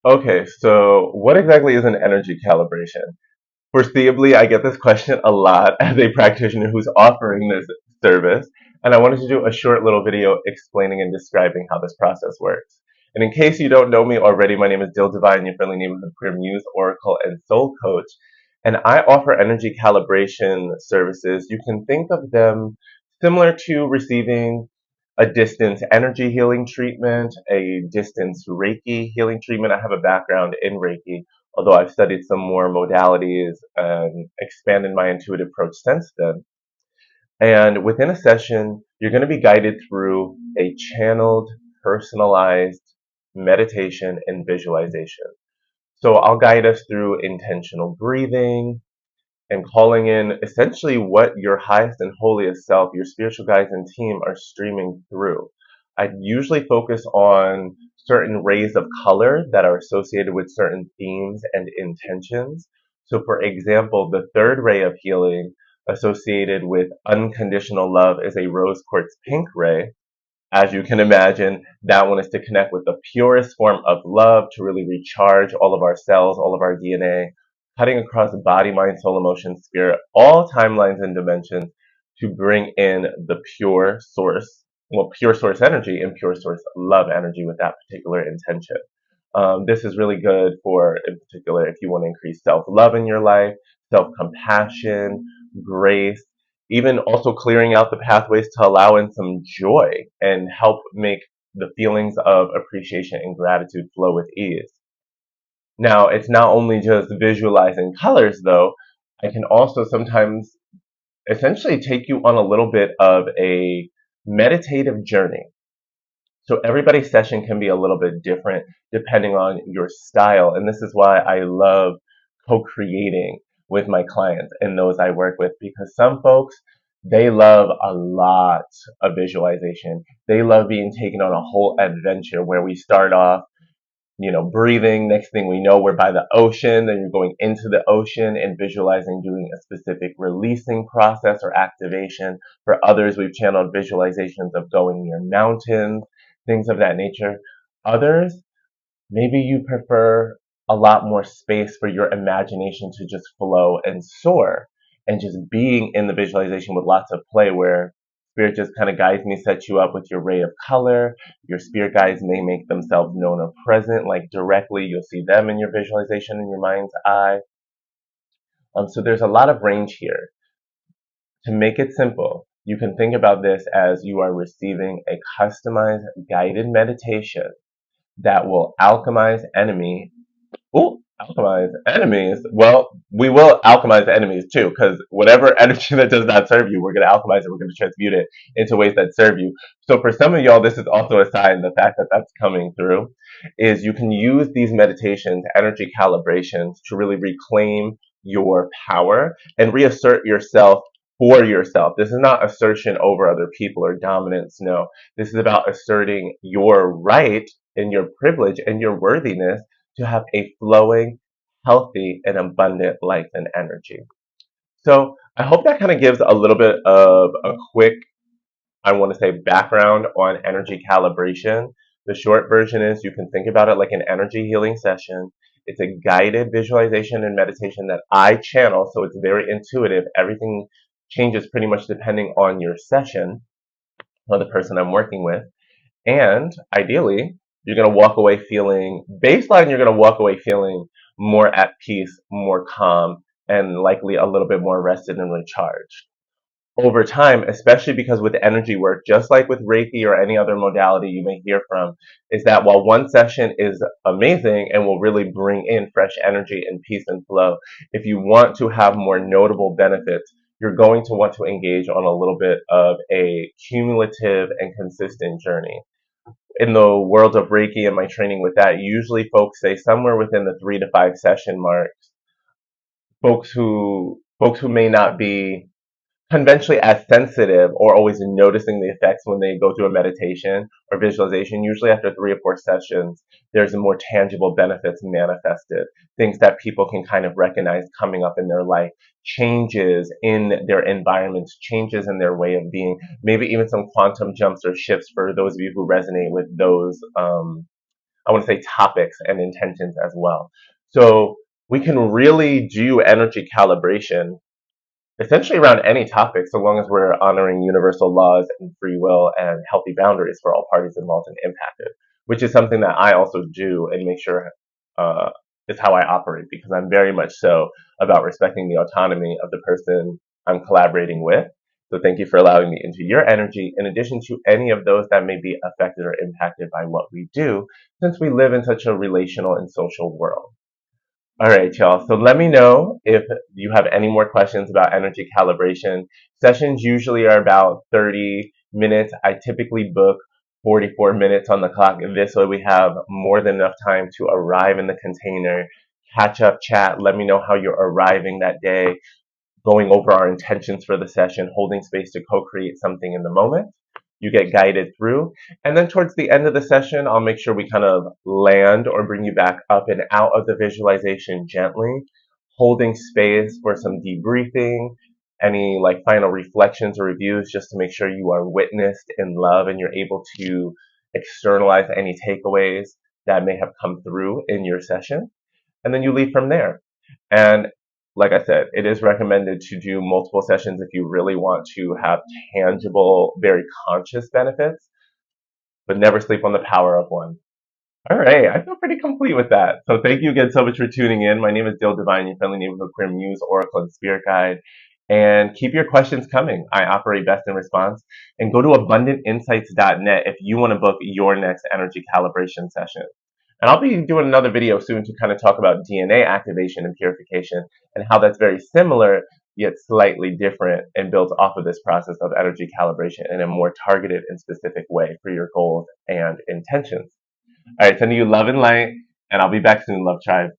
Okay, so what exactly is an energy calibration? Foreseeably, I get this question a lot as a practitioner who's offering this service, and I wanted to do a short little video explaining and describing how this process works. And in case you don't know me already, my name is Dil Divine, your friendly neighborhood queer muse, oracle, and soul coach, and I offer energy calibration services. You can think of them similar to receiving a distance energy healing treatment, a distance Reiki healing treatment. I have a background in Reiki, although I've studied some more modalities and expanded my intuitive approach since then. And within a session, you're going to be guided through a channeled, personalized meditation and visualization. So I'll guide us through intentional breathing, and calling in essentially what your highest and holiest self, your spiritual guides and team are streaming through. I usually focus on certain rays of color that are associated with certain themes and intentions. So, for example, the third ray of healing associated with unconditional love is a rose quartz pink ray. As you can imagine, that one is to connect with the purest form of love, to really recharge all of our cells, all of our DNA, cutting across body, mind, soul, emotion, spirit, all timelines and dimensions to bring in the pure source, well, pure source energy and pure source love energy with that particular intention. This is really good for, in particular, if you want to increase self love in your life, self compassion, grace, even also clearing out the pathways to allow in some joy and help make the feelings of appreciation and gratitude flow with ease. Now, it's not only just visualizing colors, though, I can also sometimes essentially take you on a little bit of a meditative journey. So everybody's session can be a little bit different depending on your style. And this is why I love co-creating with my clients and those I work with, because some folks, they love a lot of visualization. They love being taken on a whole adventure where we start off, breathing. Next thing we know, we're by the ocean. Then you're going into the ocean and visualizing doing a specific releasing process or activation. For others, we've channeled visualizations of going near mountains, things of that nature. Others, maybe you prefer a lot more space for your imagination to just flow and soar, and just being in the visualization with lots of play where spirit just kind of guides me, sets you up with your ray of color. Your spirit guides may make themselves known or present, like directly. You'll see them in your visualization in your mind's eye. So there's a lot of range here. To make it simple, you can think about this as you are receiving a customized guided meditation that will alchemize enemies. Well, we will alchemize the enemies too, because whatever energy that does not serve you, we're going to alchemize it. We're going to transmute it into ways that serve you. So for some of y'all, this is also a sign. The fact that that's coming through is you can use these meditations, energy calibrations, to really reclaim your power and reassert yourself for yourself. This is not assertion over other people or dominance. No, this is about asserting your right and your privilege and your worthiness to have a flowing, healthy, and abundant life and energy. So I hope that kind of gives a little bit of a quick, I want to say, background on energy calibration. The short version is you can think about it like an energy healing session. It's a guided visualization and meditation that I channel, so it's very intuitive. Everything changes pretty much depending on your session or the person I'm working with. And ideally, you're going to walk away feeling, baseline, you're going to walk away feeling more at peace, more calm, and likely a little bit more rested and recharged. Over time, especially because with energy work, just like with Reiki or any other modality you may hear from, is that while one session is amazing and will really bring in fresh energy and peace and flow, if you want to have more notable benefits, you're going to want to engage on a little bit of a cumulative and consistent journey. In the world of Reiki and my training with that, usually folks say somewhere within the 3 to 5 session mark, folks who may not be conventionally as sensitive or always noticing the effects when they go through a meditation or visualization, usually after 3 or 4 sessions, there's more tangible benefits manifested, things that people can kind of recognize coming up in their life, changes in their environments, changes in their way of being, maybe even some quantum jumps or shifts for those of you who resonate with those, I want to say topics and intentions as well. So we can really do energy calibration essentially around any topic, so long as we're honoring universal laws and free will and healthy boundaries for all parties involved and impacted, which is something that I also do and make sure uh, is how I operate, because I'm very much so about respecting the autonomy of the person I'm collaborating with. So thank you for allowing me into your energy, in addition to any of those that may be affected or impacted by what we do, since we live in such a relational and social world. All right, y'all. So let me know if you have any more questions about energy calibration. Sessions usually are about 30 minutes. I typically book 44 minutes on the clock. This way we have more than enough time to arrive in the container, catch up, chat, let me know how you're arriving that day, going over our intentions for the session, holding space to co-create something in the moment. You get guided through. And then towards the end of the session, I'll make sure we kind of land or bring you back up and out of the visualization gently, holding space for some debriefing, any like final reflections or reviews, just to make sure you are witnessed in love and you're able to externalize any takeaways that may have come through in your session. And then you leave from there. And like I said, it is recommended to do multiple sessions if you really want to have tangible, very conscious benefits, but never sleep on the power of one. All right, I feel pretty complete with that. So thank you again so much for tuning in. My name is Dil Divine, your friendly neighborhood queer muse, oracle, and spirit guide. And keep your questions coming. I operate best in response. And go to abundantinsights.net if you want to book your next energy calibration session. And I'll be doing another video soon to kind of talk about DNA activation and purification and how that's very similar yet slightly different and built off of this process of energy calibration in a more targeted and specific way for your goals and intentions. All right, sending you love and light, and I'll be back soon, Love Tribe.